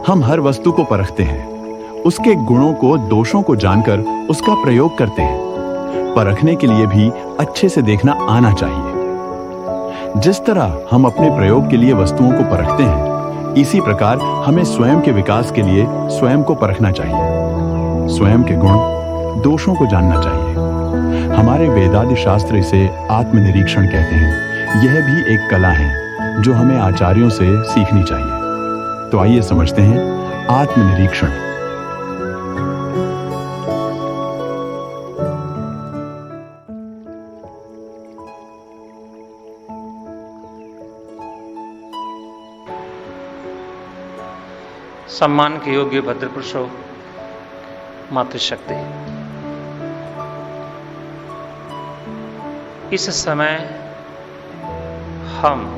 हम हर वस्तु को परखते हैं, उसके गुणों को, दोषों को जानकर उसका प्रयोग करते हैं। परखने के लिए भी अच्छे से देखना आना चाहिए। जिस तरह हम अपने प्रयोग के लिए वस्तुओं को परखते हैं, इसी प्रकार हमें स्वयं के विकास के लिए स्वयं को परखना चाहिए। स्वयं के गुण, दोषों को जानना चाहिए। हमारे वेदादि शास्त्र इसे आत्मनिरीक्षण कहते हैं। यह भी एक कला है जो हमें आचार्यों से सीखनी चाहिए। तो आइए समझते हैं आत्मनिरीक्षण। सम्मान के योग्य भद्रपुरुषों, मातृशक्ति, इस समय हम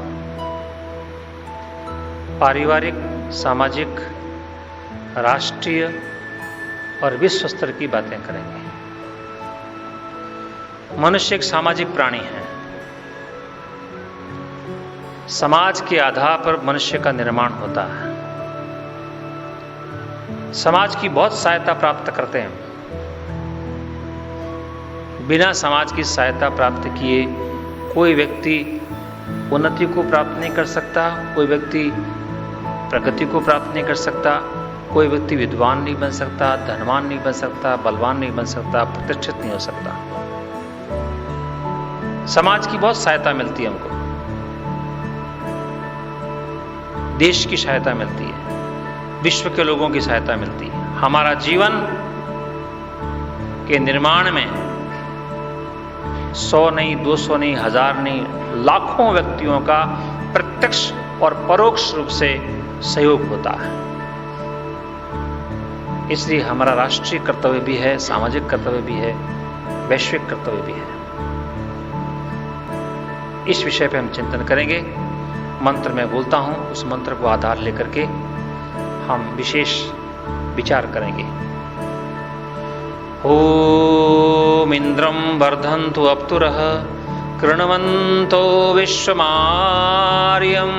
पारिवारिक, सामाजिक, राष्ट्रीय और विश्व स्तर की बातें करेंगे। मनुष्य एक सामाजिक प्राणी है। समाज के आधार पर मनुष्य का निर्माण होता है। समाज की बहुत सहायता प्राप्त करते हैं। बिना समाज की सहायता प्राप्त किए कोई व्यक्ति उन्नति को प्राप्त नहीं कर सकता, कोई व्यक्ति प्रगति को प्राप्त नहीं कर सकता, कोई व्यक्ति विद्वान नहीं बन सकता, धनवान नहीं बन सकता, बलवान नहीं बन सकता, प्रतिष्ठित नहीं हो सकता। समाज की बहुत सहायता मिलती है हमको, देश की सहायता मिलती है, विश्व के लोगों की सहायता मिलती है। हमारा जीवन के निर्माण में 100 नहीं, 200 नहीं, 1000 नहीं, लाखों व्यक्तियों का प्रत्यक्ष और परोक्ष रूप से सहयोग होता है। इसलिए हमारा राष्ट्रीय कर्तव्य भी है, सामाजिक कर्तव्य भी है, वैश्विक कर्तव्य भी है। इस विषय पे हम चिंतन करेंगे। मंत्र मैं बोलता हूं, उस मंत्र को आधार लेकर के हम विशेष विचार करेंगे। ओम इंद्रम वर्धन्तु अप्तुरः कृण्वन्तो विश्वमार्यम्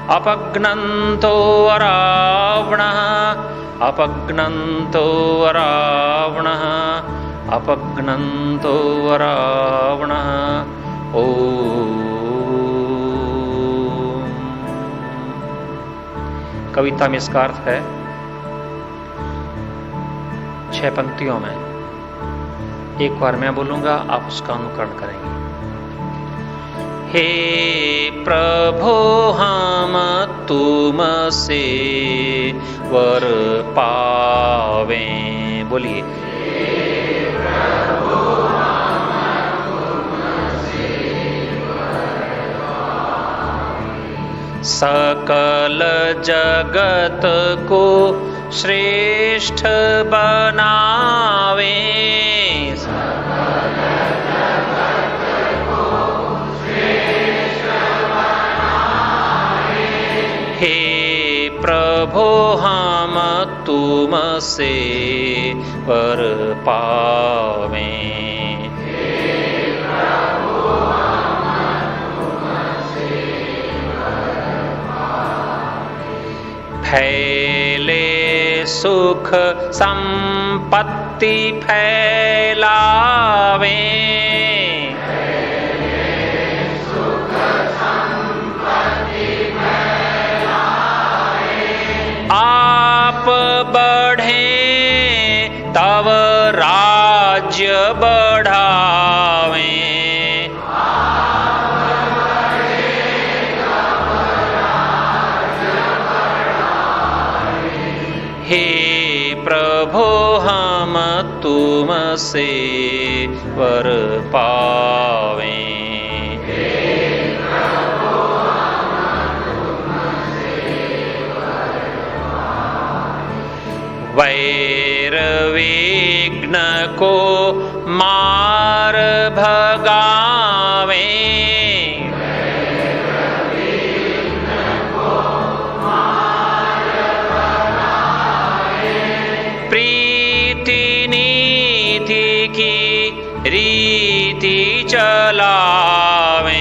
अपघ्नन्तो अरावणः अपघ्नन्तो अरावणः अपघ्नन्तो अरावणः। ओम। कविता में इसका अर्थ है 6 पंक्तियों में। एक बार मैं बोलूंगा, आप उसका अनुकरण करेंगे। हे प्रभु हम तुमसे वर पावे। बोलिए। सकल जगत को श्रेष्ठ बनावे। हे प्रभु हम तुमसे वर पावे। फैले सुख संपत्ति फैलावे। आप बढ़े तब राज्य बढ़ावे। हे प्रभु हम तुमसे वर पावे। वैर विघ्न को मार भगावे। प्रीति नीति की रीति चलावे।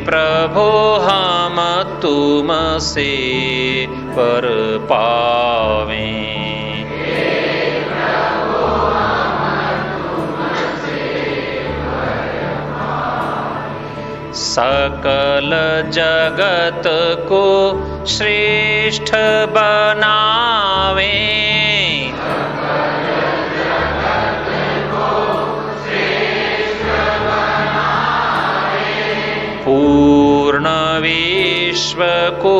प्रभु हम तुमसे वर पावें। सकल जगत को श्रेष्ठ बनावे। पूर्ण विश्व को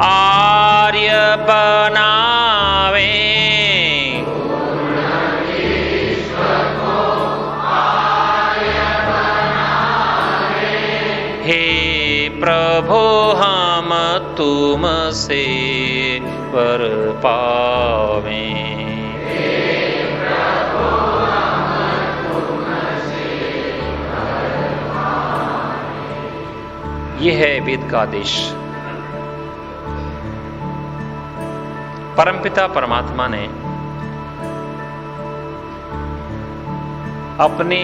आर्य बनावे। हे प्रभु हम तुमसे वर पावें। यह है वेद का आदेश। परमपिता परमात्मा ने अपनी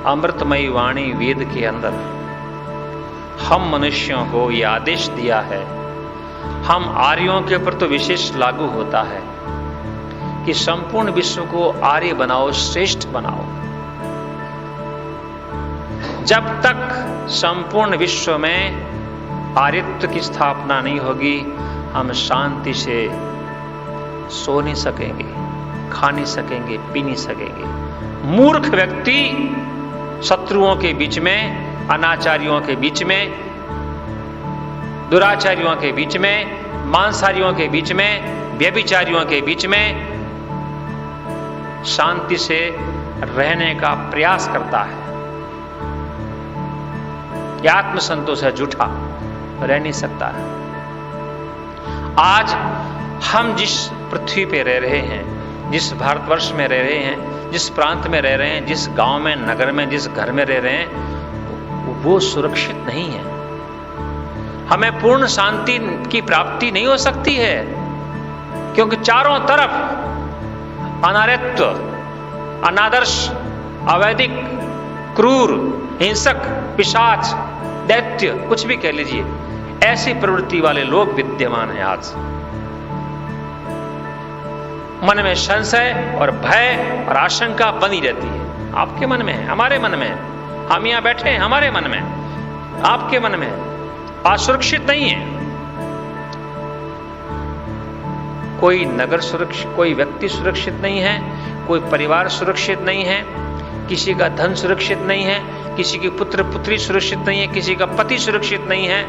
अमृतमयी वाणी वेद के अंदर हम मनुष्यों को यह आदेश दिया है, हम आर्यों के ऊपर तो विशेष लागू होता है कि संपूर्ण विश्व को आर्य बनाओ, श्रेष्ठ बनाओ। जब तक संपूर्ण विश्व में आर्यत्व की स्थापना नहीं होगी, हम शांति से सो नहीं सकेंगे, खा नहीं सकेंगे, पी नहीं सकेंगे। मूर्ख व्यक्ति शत्रुओं के बीच में, अनाचारियों के बीच में, दुराचारियों के बीच में, मांसाहारियों के बीच में, व्यभिचारियों के बीच में शांति से रहने का प्रयास करता है। यह आत्मसंतोष है, झूठा, रह नहीं सकता है। आज हम जिस पृथ्वी पे रह रहे हैं, जिस भारतवर्ष में रह रहे हैं, जिस प्रांत में रह रहे हैं, जिस गांव में, नगर में, जिस घर में रह रहे हैं, वो सुरक्षित नहीं है। हमें पूर्ण शांति की प्राप्ति नहीं हो सकती है, क्योंकि चारों तरफ अनार्यत्व, अनादर्श, अवैधिक, क्रूर, हिंसक, पिशाच, दैत्य, कुछ भी कह लीजिए, ऐसी प्रवृत्ति वाले लोग विद्यमान हैं। आज मन में संशय और भय और आशंका बनी रहती है। आपके मन में है, हमारे मन में है, हम यहां बैठे हैं, हमारे मन में, आपके मन में असुरक्षित नहीं है। कोई नगर सुरक्षित, कोई व्यक्ति सुरक्षित नहीं है, कोई परिवार सुरक्षित नहीं है, किसी का धन सुरक्षित नहीं है, किसी की पुत्र पुत्री सुरक्षित नहीं है, किसी का पति सुरक्षित नहीं है,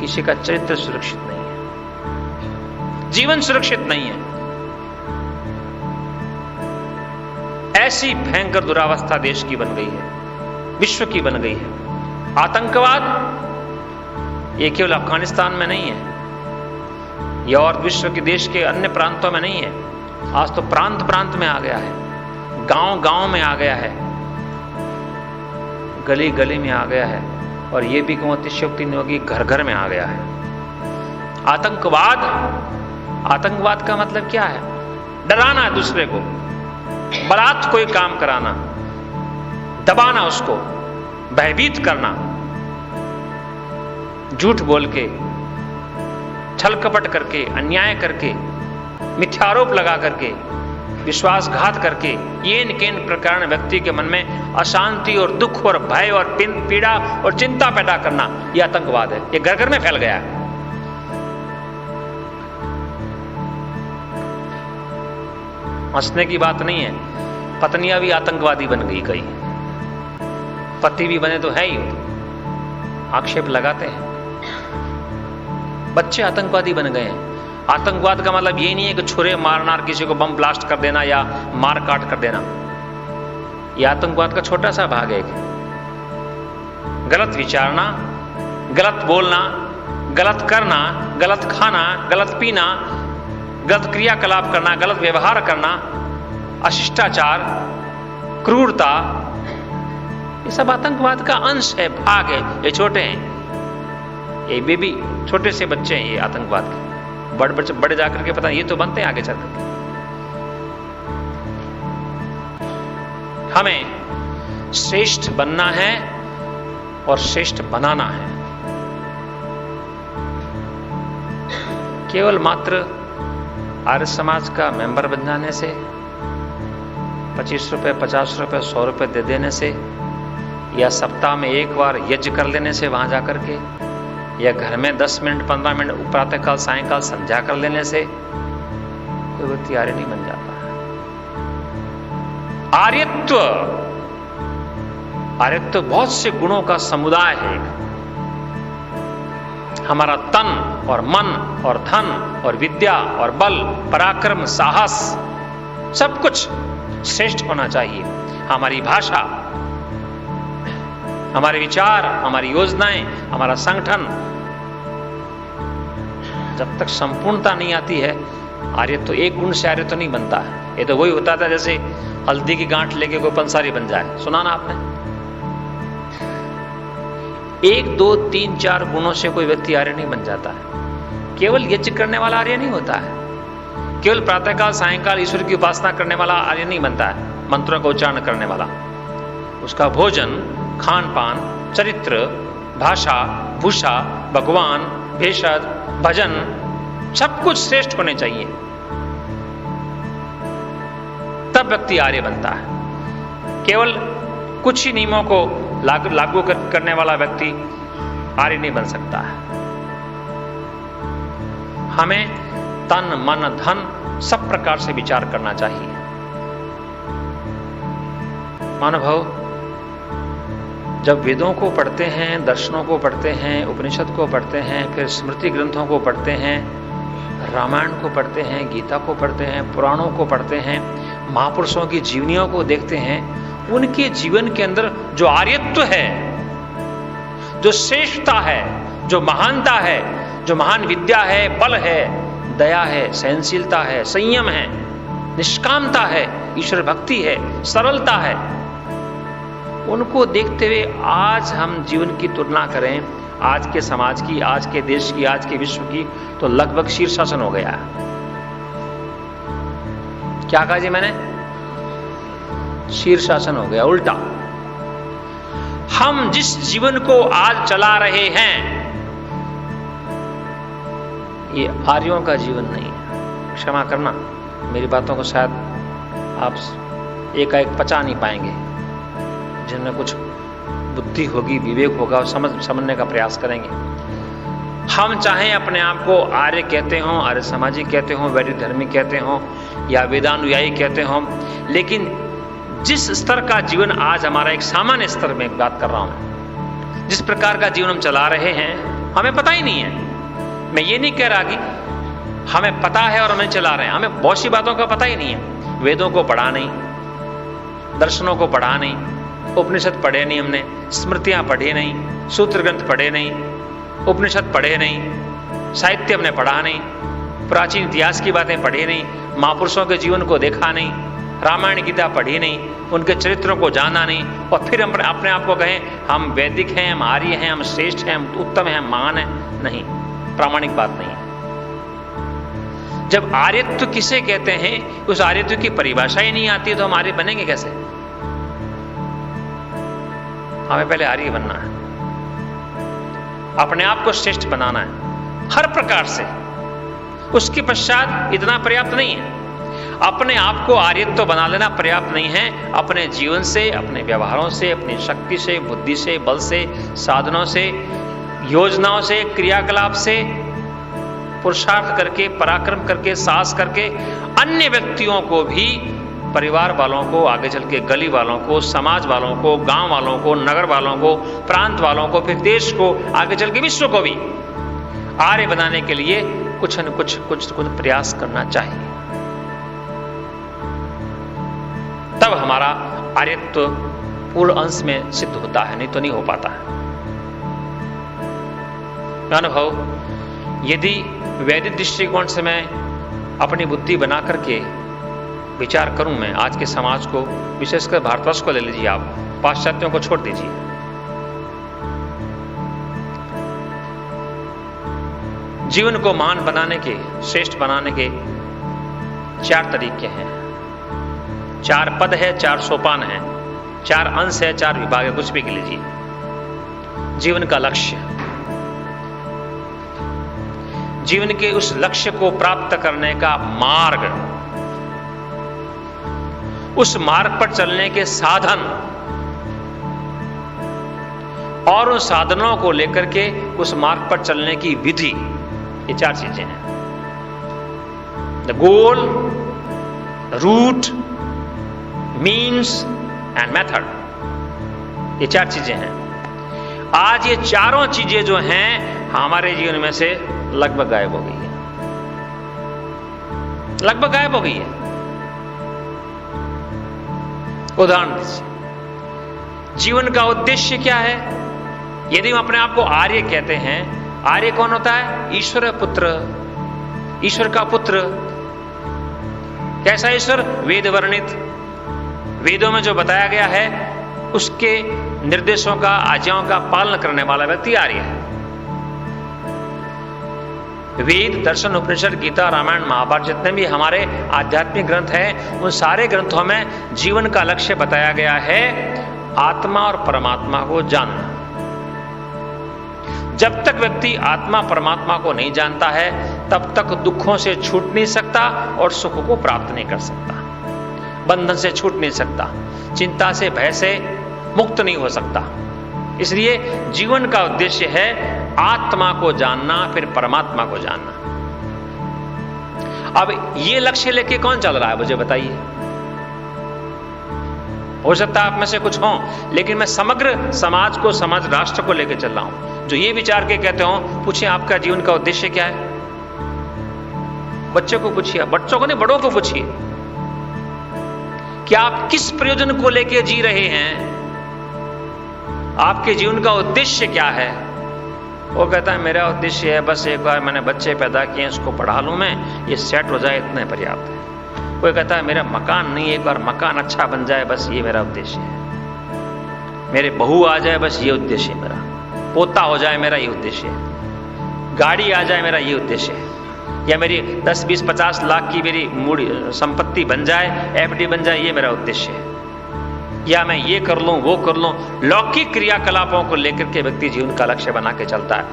किसी का चरित्र सुरक्षित नहीं है, जीवन सुरक्षित नहीं है। ऐसी भयंकर दुरावस्था देश की बन गई है, विश्व की बन गई है। आतंकवाद ये केवल अफगानिस्तान में नहीं है, यह और विश्व के देश के अन्य प्रांतों में नहीं है। आज तो प्रांत प्रांत में आ गया है, गांव गांव में आ गया है, गली गली में आ गया है, और यह भी कहूं अतिशयोक्ति नहीं होगी, घर घर में आ गया है। आतंकवाद का मतलब क्या है? डराना दूसरे को, बलात् कोई काम कराना, दबाना, उसको भयभीत करना, झूठ बोल के, छल कपट करके, अन्याय करके, मिथ्यारोप लगा करके, विश्वासघात करके, येन केन प्रकार व्यक्ति के मन में अशांति और दुख और भय और पीड़ा और चिंता पैदा करना, यह आतंकवाद है। यह घर घर में फैल गया है। हंसने की बात नहीं है, पत्नियां भी आतंकवादी बन गई, कई पति भी बने तो है ही, आक्षेप लगाते हैं। बच्चे आतंकवादी बन गए हैं। आतंकवाद का मतलब ये नहीं है कि छुरे मारना, किसी को बम ब्लास्ट कर देना या मार काट कर देना। यह आतंकवाद का छोटा सा भाग है। गलत विचारना, गलत बोलना, गलत करना, गलत खाना, गलत पीना, गलत क्रियाकलाप करना, गलत व्यवहार करना, अशिष्टाचार, क्रूरता, ये सब आतंकवाद का अंश है, भाग है। ये छोटे हैं, ये बेबी, छोटे से बच्चे हैं ये आतंकवाद के। बड़े जाकर के पता नहीं, ये तो बनते हैं आगे चल करके। हमें श्रेष्ठ बनना है, और श्रेष्ठ बनाना है। केवल मात्र आर्य समाज का मेंबर बन जाने से, 25 रुपए, 50 रुपए, 100 रुपए दे देने से, या सप्ताह में एक बार यज्ञ कर लेने से वहां जाकर के, या घर में 10 मिनट 15 मिनट प्रातःकाल सायंकाल संध्या कर लेने से कोई व्यक्ति आर्य नहीं बन जाता है। आर्यत्व बहुत से गुणों का समुदाय है। हमारा तन और मन और धन और विद्या और बल, पराक्रम, साहस, सब कुछ श्रेष्ठ होना चाहिए। हमारी भाषा, हमारे विचार, हमारी योजनाएं, हमारा संगठन, जब तक संपूर्णता नहीं आती है, आर्य तो एक गुण से आर्य तो नहीं बनता है। ये तो वही होता था जैसे हल्दी की गांठ लेके कोई पंसारी बन जाए, सुना ना आपने? 1, 2, 3, 4 गुणों से कोई व्यक्ति आर्य नहीं बन जाता है। केवल यज्ञ करने वाला आर्य नहीं होता है। केवल प्रातःकाल सायंकाल ईश्वर की उपासना करने वाला आर्य नहीं बनता है। मंत्रों का उच्चारण करने वाला, उसका भोजन, खान पान, चरित्र, भाषा, भूषा, भगवान, भेषज, भजन, सब कुछ श्रेष्ठ होने चाहिए, तब व्यक्ति आर्य बनता है। केवल कुछ ही नियमों को लागू करने वाला व्यक्ति आर्य नहीं बन सकता है। हमें तन, मन, धन सब प्रकार से विचार करना चाहिए। महानुभाव, जब वेदों को पढ़ते हैं, दर्शनों को पढ़ते हैं, उपनिषद को पढ़ते हैं, फिर स्मृति ग्रंथों को पढ़ते हैं, रामायण को पढ़ते हैं, गीता को पढ़ते हैं, पुराणों को पढ़ते हैं, महापुरुषों की जीवनियों को देखते हैं, उनके जीवन के अंदर जो आर्यत्व है, जो श्रेष्ठता है, जो महानता है, जो महान विद्या है, बल है, दया है, सहनशीलता है, संयम है, निष्कामता है, ईश्वर भक्ति है, सरलता है, उनको देखते हुए आज हम जीवन की तुलना करें आज के समाज की, आज के देश की, आज के विश्व की, तो लगभग शीर्षासन हो गया। क्या कहा जी मैंने? शीर्षासन हो गया, उल्टा। हम जिस जीवन को आज चला रहे हैं, ये आर्यों का जीवन नहीं है। क्षमा करना, मेरी बातों को शायद आप एकाएक पचा नहीं पाएंगे। जिनमें कुछ बुद्धि होगी, विवेक होगा, और समझने का प्रयास करेंगे। हम चाहे अपने आप को आर्य कहते हों, आर्य समाजी कहते हों, वैदिक धर्मी कहते हों, या वेदानुयायी कहते हों, लेकिन जिस स्तर का जीवन आज हमारा, एक सामान्य स्तर में बात कर रहा हूं, जिस प्रकार का जीवन हम चला रहे हैं, हमें पता ही नहीं है। मैं ये नहीं कह रहा कि हमें पता है और हमें चला रहे हैं, हमें बहुत सी बातों का पता ही नहीं है। वेदों को पढ़ा नहीं, दर्शनों को पढ़ा नहीं, उपनिषद पढ़े नहीं हमने, स्मृतियां पढ़ी नहीं, सूत्र ग्रंथ पढ़े नहीं, उपनिषद पढ़े नहीं, साहित्य हमने पढ़ा नहीं, प्राचीन इतिहास की बातें पढ़ी नहीं, महापुरुषों के जीवन को देखा नहीं, रामायण गीता पढ़ी नहीं, उनके चरित्रों को जाना नहीं, और फिर हम अपने आप को कहें हम वैदिक हैं, हम आर्य हैं, हम श्रेष्ठ हैं, हम उत्तम हैं, हम महान हैं। नहीं, प्रामाणिक बात नहीं है। जब आर्यत्व किसे कहते हैं, उस आर्यत्व की परिभाषा ही नहीं आती है, तो हम आर्य बनेंगे कैसे? हमें पहले आर्य बनना है, अपने आप को श्रेष्ठ बनाना है हर प्रकार से। उसके पश्चात इतना पर्याप्त नहीं है। अपने आप को आर्यत्व बना लेना पर्याप्त नहीं है। अपने जीवन से, अपने व्यवहारों से, अपनी शक्ति से, बुद्धि से, बल से, साधनों से, योजनाओं से, क्रियाकलाप से पुरुषार्थ करके, पराक्रम करके, साहस करके अन्य व्यक्तियों को भी, परिवार वालों को, आगे चल के गली वालों को, समाज वालों को, गांव वालों को, नगर वालों को, प्रांत वालों को, फिर देश को, आगे चल के विश्व को भी आर्य बनाने के लिए कुछ न कुछ प्रयास करना चाहिए। तब हमारा आर्यत्व पूर्ण अंश में सिद्ध होता है, नहीं तो नहीं हो पाता है। अनुभव, यदि वैदिक दृष्टिकोण से मैं अपनी बुद्धि बना करके विचार करूं, मैं आज के समाज को, विशेषकर भारतवर्ष को ले लीजिए, आप पाश्चात्यों को छोड़ दीजिए, जीवन को महान बनाने के, श्रेष्ठ बनाने के 4 तरीके हैं, 4 पद है, 4 सोपान है, 4 अंश है, 4 विभाग है, कुछ भी लीजिए। जीवन का लक्ष्य, जीवन के उस लक्ष्य को प्राप्त करने का मार्ग, उस मार्ग पर चलने के साधन और उन साधनों को लेकर के उस मार्ग पर चलने की विधि, ये 4 चीजें हैं। The goal, route, means and method, ये 4 चीजें हैं। आज ये चारों चीजें जो हैं हमारे जीवन में से लगभग गायब हो गई है, लगभग गायब हो गई है। उदाहरण दीजिए, जीवन का उद्देश्य क्या है? यदि हम अपने आप को आर्य कहते हैं, आर्य कौन होता है? ईश्वर पुत्र, ईश्वर का पुत्र। कैसा ईश्वर? वेद वर्णित, वेदों में जो बताया गया है उसके निर्देशों का, आज्ञाओं का पालन करने वाला व्यक्ति आर्य है। वेद, दर्शन, उपनिषद, गीता, रामायण, महाभारत जितने भी हमारे आध्यात्मिक ग्रंथ हैं, उन सारे ग्रंथों में जीवन का लक्ष्य बताया गया है आत्मा और परमात्मा को जानना। जब तक व्यक्ति आत्मा परमात्मा को नहीं जानता है तब तक दुखों से छूट नहीं सकता और सुख को प्राप्त नहीं कर सकता, बंधन से छूट नहीं सकता, चिंता से, भय से मुक्त नहीं हो सकता। इसलिए जीवन का उद्देश्य है आत्मा को जानना, फिर परमात्मा को जानना। अब ये लक्ष्य लेके कौन चल रहा है मुझे बताइए? हो सकता है आप में से कुछ हों, लेकिन मैं समग्र समाज को, समाज राष्ट्र को लेकर चल रहा हूं, जो ये विचार के कहते हो, पूछिए आपका जीवन का उद्देश्य क्या है? बच्चों को पूछिए, बच्चों को नहीं, बड़ों को पूछिए कि आप किस प्रयोजन को लेकर जी रहे हैं, आपके जीवन का उद्देश्य क्या है? वो कहता है मेरा उद्देश्य है बस एक बार मैंने बच्चे पैदा किए, उसको पढ़ा लूं मैं, ये सेट हो जाए, इतने पर्याप्त है। कोई कहता है मेरा मकान नहीं, एक बार मकान अच्छा बन जाए, बस ये मेरा उद्देश्य है। मेरे बहू आ जाए, बस ये उद्देश्य है मेरा। पोता हो जाए, मेरा ये उद्देश्य है। गाड़ी आ जाए, मेरा ये उद्देश्य है। या मेरी 10, 20, 50 लाख की मेरी मूड़ी संपत्ति बन जाए, FD बन जाए, ये मेरा उद्देश्य है। या मैं ये कर लूं, वो कर लूं, लौकिक क्रियाकलापों को लेकर के व्यक्ति जीवन का लक्ष्य बना के चलता है।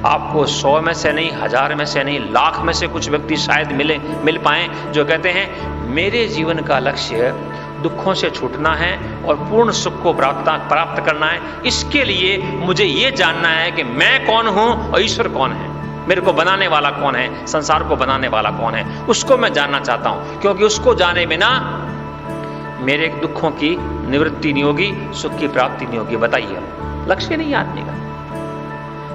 आपको 100 में से नहीं, 1000 में से नहीं, लाख में से कुछ व्यक्ति शायद मिल पाए जो कहते हैं मेरे जीवन का लक्ष्य दुखों से छूटना है और पूर्ण सुख को प्राप्त करना है। इसके लिए मुझे ये जानना है कि मैं कौन हूं और ईश्वर कौन है, मेरे को बनाने वाला कौन है, संसार को बनाने वाला कौन है, उसको मैं जानना चाहता हूं। क्योंकि उसको जाने बिना मेरे दुखों की निवृत्ति नहीं होगी, सुख की प्राप्ति नहीं होगी। बताइए, लक्ष्य नहीं आदमी का।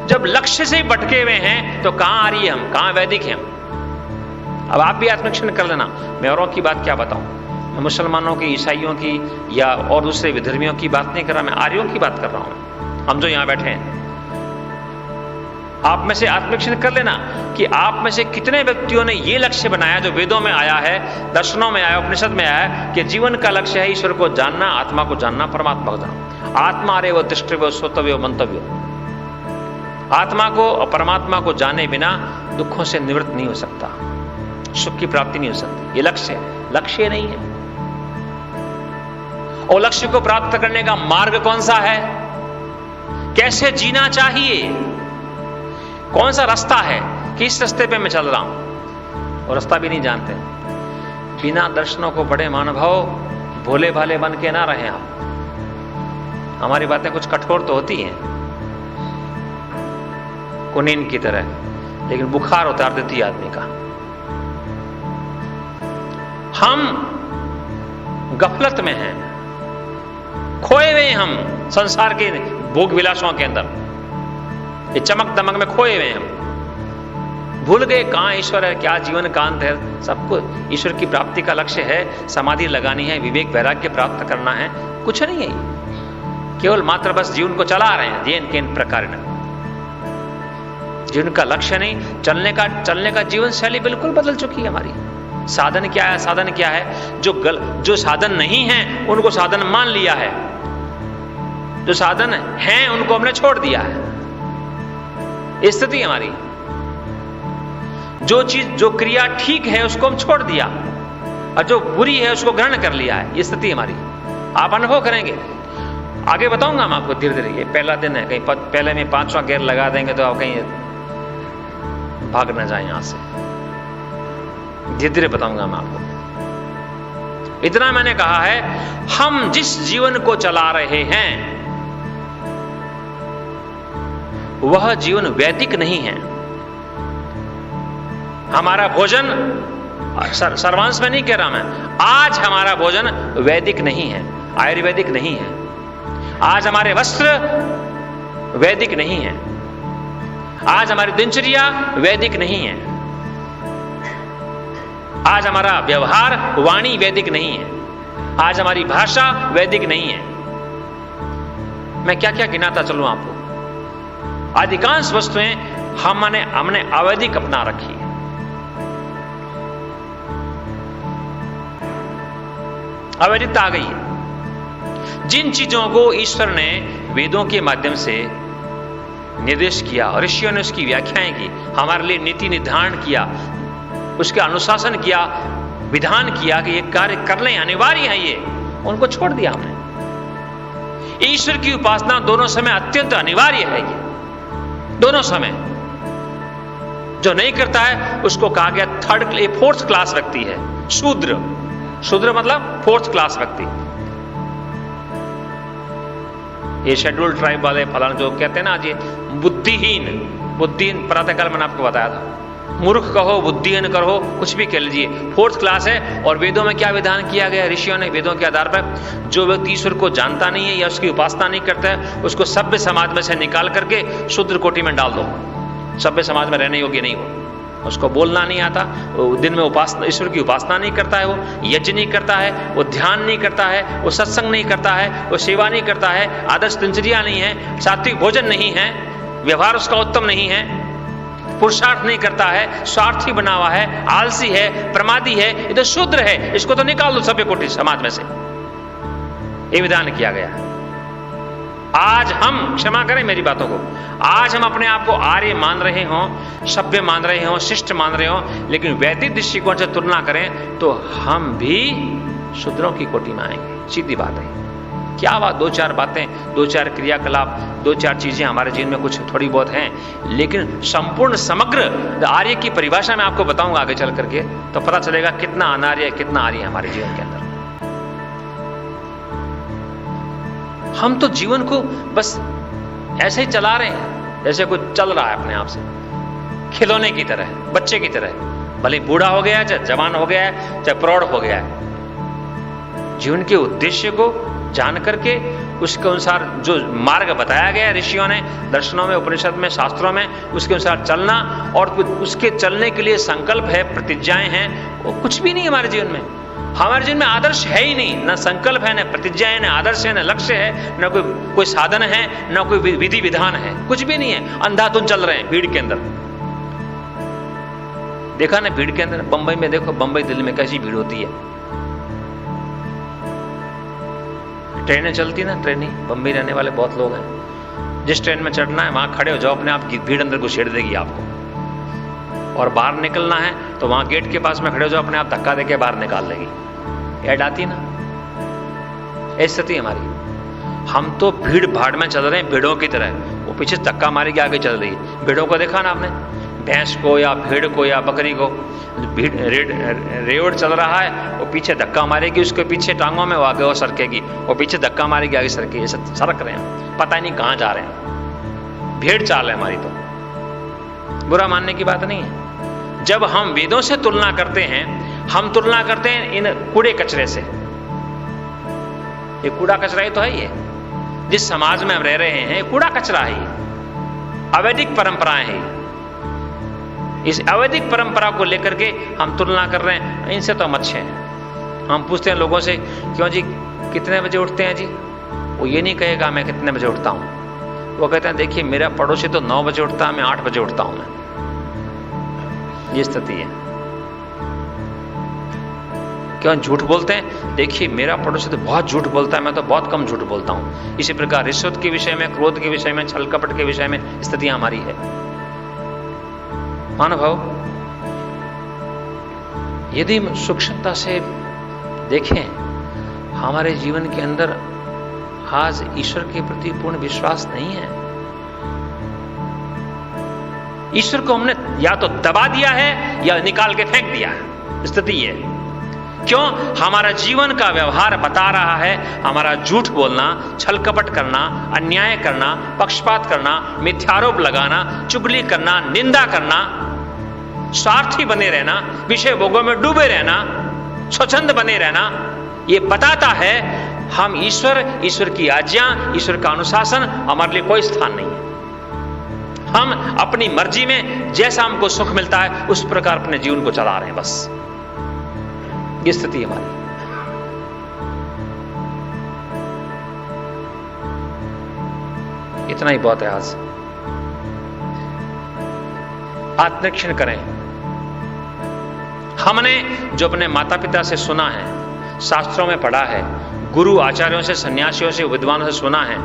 जब लक्ष्य से भटके हुए हैं तो कहां आ रही है हम, कहां वैदिक हैं हम? अब आप भी आत्मनिरीक्षण कर लेना। मैं औरों की बात क्या बताऊं, मैं मुसलमानों की, ईसाइयों की या और दूसरे विधर्मियों की बात नहीं कर रहा, मैं आर्यों की बात कर रहा हूं। हम जो यहां बैठे हैं, आप में से आत्मनिरीक्षण कर लेना कि आप में से कितने व्यक्तियों ने यह लक्ष्य बनाया जो वेदों में आया है, दर्शनों में आया, उपनिषद में आया है कि जीवन का लक्ष्य है ईश्वर को जानना, आत्मा को जानना, परमात्मा को जानना। आत्मा रे वो दृष्टव्य, श्रोतव्य, मंतव्य। आत्मा को और परमात्मा को जाने बिना दुखों से निवृत्त नहीं हो सकता, सुख की प्राप्ति नहीं हो सकती। ये लक्ष्य है, लक्ष्य नहीं है। और लक्ष्य को प्राप्त करने का मार्ग कौन सा है, कैसे जीना चाहिए, कौन सा रास्ता है, किस रास्ते पे मैं चल रहा हूं, और रास्ता भी नहीं जानते। बिना दर्शनों को बड़े महानुभाव भोले भाले बन के ना रहे आप। हमारी बातें कुछ कठोर तो होती हैं, कुनीन की तरह, लेकिन बुखार उतार देती है आदमी का। हम गफलत में हैं, खोए हुए हैं हम संसार के भोग विलासों के अंदर, ये चमक दमक में खोए हुए हैं हम। भूल गए कहां ईश्वर है, क्या जीवन का अंत है। सबको ईश्वर की प्राप्ति का लक्ष्य है, समाधि लगानी है, विवेक वैराग्य प्राप्त करना है, कुछ नहीं है। केवल मात्र बस जीवन को चला रहे हैं जेन केन प्रकार न। जीवन का लक्ष्य नहीं, चलने का जीवन शैली बिल्कुल बदल चुकी है हमारी। साधन क्या है, साधन क्या है? जो साधन नहीं है उनको साधन मान लिया है, जो साधन हैं उनको हमने छोड़ दिया है। स्थिति हमारी, जो चीज, जो क्रिया ठीक है उसको हम छोड़ दिया और जो बुरी है उसको ग्रहण कर लिया है। ये स्थिति हमारी। आप अनुभव करेंगे, आगे बताऊंगा मैं आपको धीरे धीरे। ये पहला दिन है, कहीं पहले में 5वां गियर लगा देंगे तो आप कहीं भाग ना जाए यहां से। धीरे धीरे बताऊंगा मैं आपको। इतना मैंने कहा है, हम जिस जीवन को चला रहे हैं वह जीवन वैदिक नहीं है। हमारा भोजन, सर्वांश में नहीं कह रहा मैं, आज हमारा भोजन वैदिक नहीं है, आयुर्वेदिक नहीं है। आज हमारे वस्त्र वैदिक नहीं है, आज हमारी दिनचर्या वैदिक नहीं है, आज हमारा व्यवहार वाणी वैदिक नहीं है, आज हमारी भाषा वैदिक नहीं है। मैं क्या क्या गिनाता चलूं आपको। अधिकांश वस्तुएं हमने अवैदिक अपना रखी है। अवैधिकता आ गई है। जिन चीजों को ईश्वर ने वेदों के माध्यम से निर्देश किया और ऋषियों ने उसकी व्याख्याएं की, हमारे लिए नीति निर्धारण किया, उसका अनुशासन किया, विधान किया कि ये कार्य करने अनिवार्य है, ये उनको छोड़ दिया हमने। ईश्वर की उपासना दोनों समय अत्यंत अनिवार्य है। ये दोनों समय जो नहीं करता है उसको कहा गया फोर्थ क्लास व्यक्ति है, शूद्र। शूद्र मतलब फोर्थ क्लास व्यक्ति। ये शेड्यूल ट्राइब वाले फलाना जो कहते हैं ना, आज ये बुद्धिहीन प्रातःकाल मैंने आपको बताया था, मूर्ख कहो, बुद्धिहीन कहो, कुछ भी कह लीजिए, फोर्थ क्लास है। और वेदों में क्या विधान किया गया ऋषियों ने, वेदों के आधार पर, जो व्यक्ति ईश्वर को जानता नहीं है या उसकी उपासना नहीं करता है, उसको सभ्य समाज में से निकाल करके शूद्र कोटि में डाल दो। सभ्य समाज में रहने योग्य नहीं हो, उसको बोलना नहीं आता, वो दिन में उपासना, ईश्वर की उपासना नहीं करता है, वो यज्ञ नहीं करता है, वो ध्यान नहीं करता है, वो सत्संग नहीं करता है, वो सेवा नहीं करता है, आदर्श दिनचर्या नहीं है, सात्विक भोजन नहीं है, व्यवहार उसका उत्तम नहीं है, पुरुषार्थ नहीं करता है, स्वार्थी बना हुआ है, आलसी है, प्रमादी है, ये तो शूद्र है, इसको तो निकाल दो सभ्य कोटि समाज में से। ये विधान किया गया। आज हम, क्षमा करें मेरी बातों को, आज हम अपने आप को आर्य मान रहे हों, सभ्य मान रहे हों, शिष्ट मान रहे हों, लेकिन वैदिक दृष्टिकोण से तुलना करें तो हम भी शूद्रों की कोटि में आएंगे। सीधी बात है। क्या बात, दो चार बातें, दो चार क्रियाकलाप, दो चार चीजें हमारे जीवन में कुछ थोड़ी बहुत हैं, लेकिन संपूर्ण समग्र आर्य की परिभाषा मैं आपको बताऊंगा आगे चल करके, तो पता चलेगा कितना अनार्य, कितना आर्य हमारे जीवन के अंदर। हम तो जीवन को बस ऐसे ही चला रहे हैं जैसे कुछ चल रहा है अपने आप से, खिलौने की तरह, बच्चे की तरह, भले बूढ़ा हो गया है, चाहे जवान हो गया है, चाहे प्रौढ़ हो गया है। जीवन के उद्देश्य को जान करके उसके अनुसार जो मार्ग बताया गया है ऋषियों ने, दर्शनों में, उपनिषद में, शास्त्रों में, उसके अनुसार चलना, और उसके चलने के लिए संकल्प है, प्रतिज्ञाएं हैं, वो कुछ भी नहीं हमारे जीवन में। हमारे जीवन में आदर्श है ही नहीं, ना संकल्प है, ना प्रतिज्ञा है, ना आदर्श है, ना लक्ष्य है, ना कोई साधन है, ना कोई विधि विधान है, कुछ भी नहीं है। अंधाधुंध चल रहे हैं भीड़ के अंदर। देखा ना भीड़ के अंदर, बंबई में देखो, बंबई दिल्ली में कैसी भीड़ होती है। ट्रेनें चलती ना, ट्रेनें, बंबई रहने वाले बहुत लोग हैं, जिस ट्रेन में चढ़ना है वहां खड़े हो जाओ, अपने आप भीड़ अंदर घुसेड़ देगी आपको। और बाहर निकलना है तो वहां गेट के पास में खड़े हो जाओ, अपने आप धक्का देके बाहर निकाल देगी। ऐड आती ना, ऐसी स्थिति हमारी। हम तो भीड़ भाड़ में चल रहे हैं, भीड़ों की तरह, वो पीछे धक्का मारे के आगे चल रही है। भीड़ों को देखा ना आपने, भैंस को या भेड़ को या बकरी को, रेवड़ चल रहा है, वो पीछे धक्का मारेगी, उसके पीछे टांगों में वो आगे वो सरकेगी, वो पीछे धक्का मारेगी, आगे सरकेगी। ऐसे सरक रहे हैं, पता नहीं कहां जा रहे हैं। भेड़ चाल है हमारी। तो बुरा मानने की बात नहीं है। जब हम वेदों से तुलना करते हैं, हम तुलना करते हैं इन कूड़े कचरे से। ये कूड़ा कचरा ही तो है। ये जिस समाज में हम रह रहे हैं, कूड़ा कचरा है, अवैदिक परंपराएं हैं। इस अवैधिक परंपरा को लेकर के हम तुलना कर रहे हैं, इनसे तो हम अच्छे हैं। हम पूछते हैं लोगों से, क्यों जी कितने बजे उठते हैं जी? वो ये नहीं कहेगा मैं कितने बजे उठता हूं, वो कहते हैं देखिए मेरा पड़ोसी तो 9 बजे उठता है, मैं 8 बजे उठता हूं। मैं, ये स्थिति है। क्यों झूठ बोलते हैं? देखिए मेरा पड़ोसी तो बहुत झूठ बोलता है, मैं तो बहुत कम झूठ बोलता हूं। इसी प्रकार रिश्वत के विषय में, क्रोध के विषय में, छल कपट के विषय में स्थितियां हमारी है। महानुभाव, यदि सूक्ष्मता से देखें हमारे जीवन के अंदर, आज ईश्वर के प्रति पूर्ण विश्वास नहीं है। ईश्वर को हमने या तो दबा दिया है या निकाल के फेंक दिया है। स्थिति ये क्यों? हमारा जीवन का व्यवहार बता रहा है हमारा झूठ बोलना, छल कपट करना, अन्याय करना, पक्षपात करना, मिथ्यारोप लगाना, चुगली करना, निंदा करना, स्वार्थी बने रहना, विषय भोगों में डूबे रहना, स्वच्छंद बने रहना, ये बताता है हम ईश्वर की आज्ञा, ईश्वर का अनुशासन हमारे लिए कोई स्थान नहीं है। हम अपनी मर्जी में जैसा हमको सुख मिलता है उस प्रकार अपने जीवन को चला रहे हैं, बस ये स्थिति है हमारी। इतना ही बहुत है। आज आत्मनिरीक्षण करें। हमने जो अपने माता पिता से सुना है, शास्त्रों में पढ़ा है, गुरु आचार्यों से, सन्यासियों से, विद्वानों से सुना है,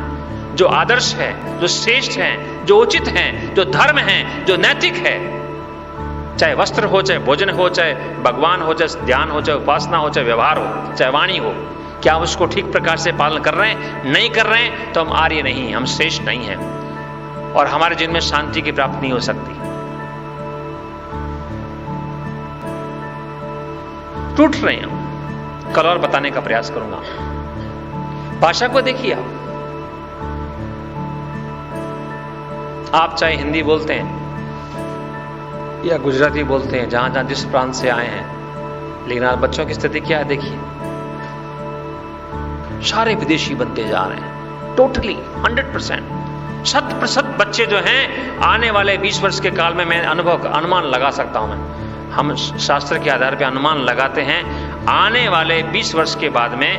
जो आदर्श है, जो श्रेष्ठ है, जो उचित है, जो धर्म है, जो नैतिक है, चाहे वस्त्र हो, चाहे भोजन हो, चाहे भगवान हो, चाहे ध्यान हो, चाहे उपासना हो, चाहे व्यवहार हो, चाहे वाणी हो, क्या हम उसको ठीक प्रकार से पालन कर रहे हैं? नहीं कर रहे हैं तो हम आर्य नहीं, हम श्रेष्ठ नहीं हैं और हमारे जीवन में शांति की प्राप्ति नहीं हो सकती। टूट रहे हैं हम। कल और बताने का प्रयास करूंगा। भाषा को देखिए आप चाहे हिंदी बोलते हैं या गुजराती बोलते हैं, जहां जहां जिस प्रांत से आए हैं, लेकिन आज बच्चों की स्थिति क्या है देखिए, सारे विदेशी बनते जा रहे हैं। टोटली 100%, 100% बच्चे जो हैं आने वाले 20 वर्ष के काल में, मैं अनुमान लगा सकता हूं, मैं हम शास्त्र के आधार पर अनुमान लगाते हैं आने वाले 20 वर्ष के बाद में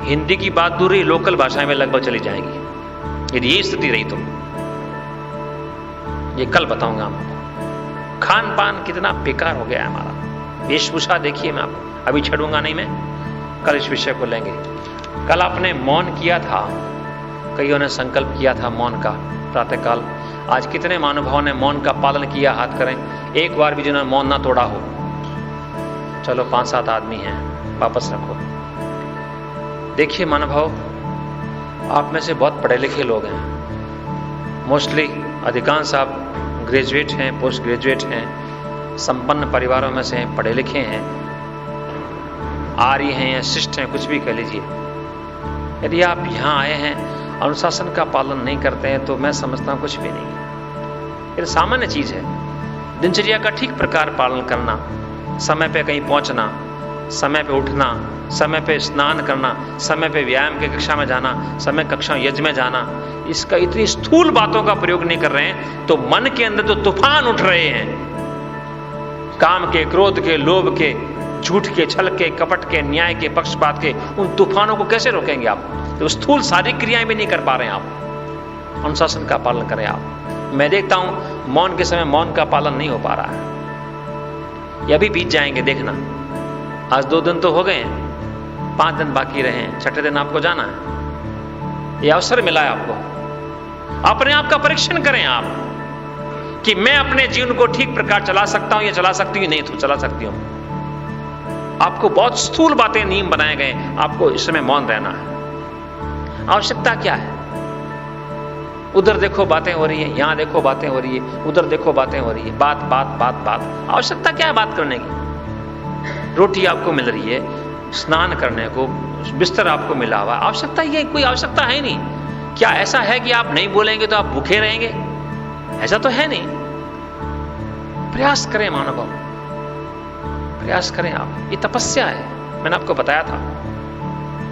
हिंदी की बात दूर रही, लोकल भाषाएं में लगभग चली जाएंगी। यदि ये स्थिति रही तो ये कल बताऊंगा आपको। खान पान कितना बेकार हो गया है हमारा। वेशभूषा देखिए, मैं आपको अभी छेड़ूंगा नहीं, मैं कल इस विषय को लेंगे। कल आपने मौन किया था, कईयों ने संकल्प किया था मौन का प्रातःकाल। आज कितने महानुभावों ने मौन का पालन किया? हाथ करें। एक बार भी जिन्होंने मौन ना तोड़ा हो। चलो 5-7 आदमी हैं, वापस रखो। देखिए महानुभाव, आप में से बहुत पढ़े लिखे लोग हैं, मोस्टली अधिकांश आप ग्रेजुएट हैं, पोस्ट ग्रेजुएट हैं, संपन्न परिवारों में से हैं, पढ़े लिखे हैं, आर्य हैं या शिष्ट हैं, कुछ भी कह लीजिए। यदि आप यहाँ आए हैं अनुशासन का पालन नहीं करते हैं तो मैं समझता हूँ कुछ भी नहीं है। ये सामान्य चीज है। दिनचर्या का ठीक प्रकार पालन करना, समय पे कहीं पहुंचना, समय पे उठना, समय पे स्नान करना, समय पे व्यायाम की कक्षा में जाना, समय कक्षा यज्ञ में जाना, इसका इतनी स्थूल बातों का प्रयोग नहीं कर रहे हैं तो मन के अंदर तो तूफान उठ रहे हैं, काम के, क्रोध के, लोभ के, झूठ के, छल के, कपट के, न्याय के, पक्षपात के, उन तूफानों को कैसे रोकेंगे आप? तो स्थूल शारीरिक क्रियाएं भी नहीं कर पा रहे हैं आप। अनुशासन का पालन करें आप। मैं देखता हूं मौन के समय मौन का पालन नहीं हो पा रहा है। ये भी बीत जाएंगे, देखना। आज 2 दिन तो हो गए हैं, 5 दिन बाकी रहे हैं, 6ठे दिन आपको जाना है। ये अवसर मिला है आपको। अपने आप का परीक्षण करें आप कि मैं अपने जीवन को ठीक प्रकार चला सकता हूं या चला सकती हूं, नहीं तो चला सकती हूं। आपको बहुत स्थूल बातें नियम बनाए गए, आपको इस समय मौन रहना है। आवश्यकता क्या है? उधर देखो बातें हो रही है, यहां देखो बातें हो रही है, उधर देखो बातें हो रही है, बात बात बात बात। आवश्यकता क्या है बात करने की? रोटी आपको मिल रही है, स्नान करने को बिस्तर आपको मिला हुआ, आवश्यकता ये कोई आवश्यकता है नहीं। क्या ऐसा है कि आप नहीं बोलेंगे तो आप भूखे रहेंगे? ऐसा तो है नहीं। प्रयास करें मानव, प्रयास करें आप। ये तपस्या है, मैंने आपको बताया था।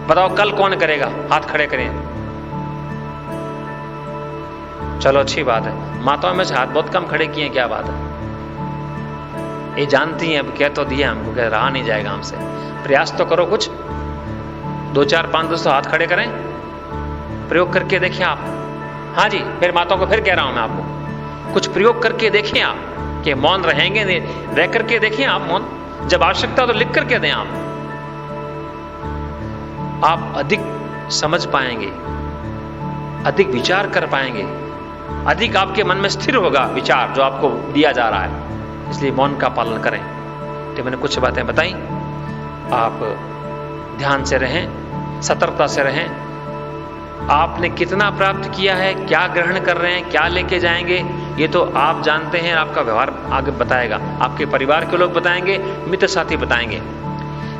बताओ कल कौन करेगा? हाथ खड़े करें। चलो अच्छी बात है, माताओं में से हाथ बहुत कम खड़े किए, क्या बात है? ये जानती हैं, अब कह तो दिया हमको, कह रहा नहीं जाएगा हमसे। प्रयास तो करो कुछ। 2, 4, 5 दोस्तों हाथ खड़े करें, प्रयोग करके देखें आप। हाँ जी, फिर माताओं को फिर कह रहा हूं मैं आपको, कुछ प्रयोग करके देखें आप कि मौन रहेंगे, रह करके देखें आप मौन। जब आवश्यकता तो लिख करके दें आप अधिक समझ पाएंगे, अधिक विचार कर पाएंगे, अधिक आपके मन में स्थिर होगा विचार जो आपको दिया जा रहा है। इसलिए मौन का पालन करें। तो मैंने कुछ बातें बताई, आप ध्यान से रहें, सतर्कता से रहें, आपने कितना प्राप्त किया है, क्या ग्रहण कर रहे हैं, क्या लेके जाएंगे, ये तो आप जानते हैं। आपका व्यवहार आगे बताएगा, आपके परिवार के लोग बताएंगे, मित्र साथी बताएंगे।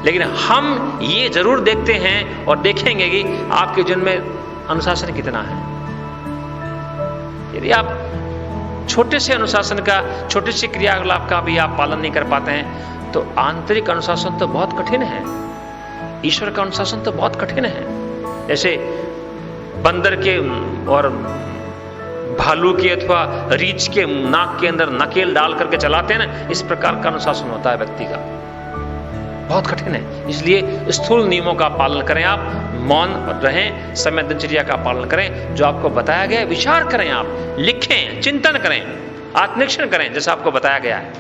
लेकिन हम ये जरूर देखते हैं और देखेंगे कि आपके जीवन में अनुशासन कितना है। यदि आप छोटे से अनुशासन का, छोटे से क्रियाकलाप का भी आप पालन नहीं कर पाते हैं, तो आंतरिक अनुशासन तो बहुत कठिन है, ईश्वर का अनुशासन तो बहुत कठिन है। जैसे बंदर के और भालू के अथवा रीछ के नाक के अंदर नकेल डाल करके चलाते हैं ना, इस प्रकार का अनुशासन होता है व्यक्ति का, बहुत कठिन है। इसलिए स्थूल नियमों का पालन करें, आप मौन रहें, समय दिनचर्या का पालन करें, जो आपको बताया गया है विचार करें, आप लिखें, चिंतन करें, आत्मनिरीक्षण करें जैसा आपको बताया गया है।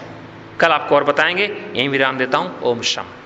कल आपको और बताएंगे। यहीं विराम देता हूं। ओम शांति।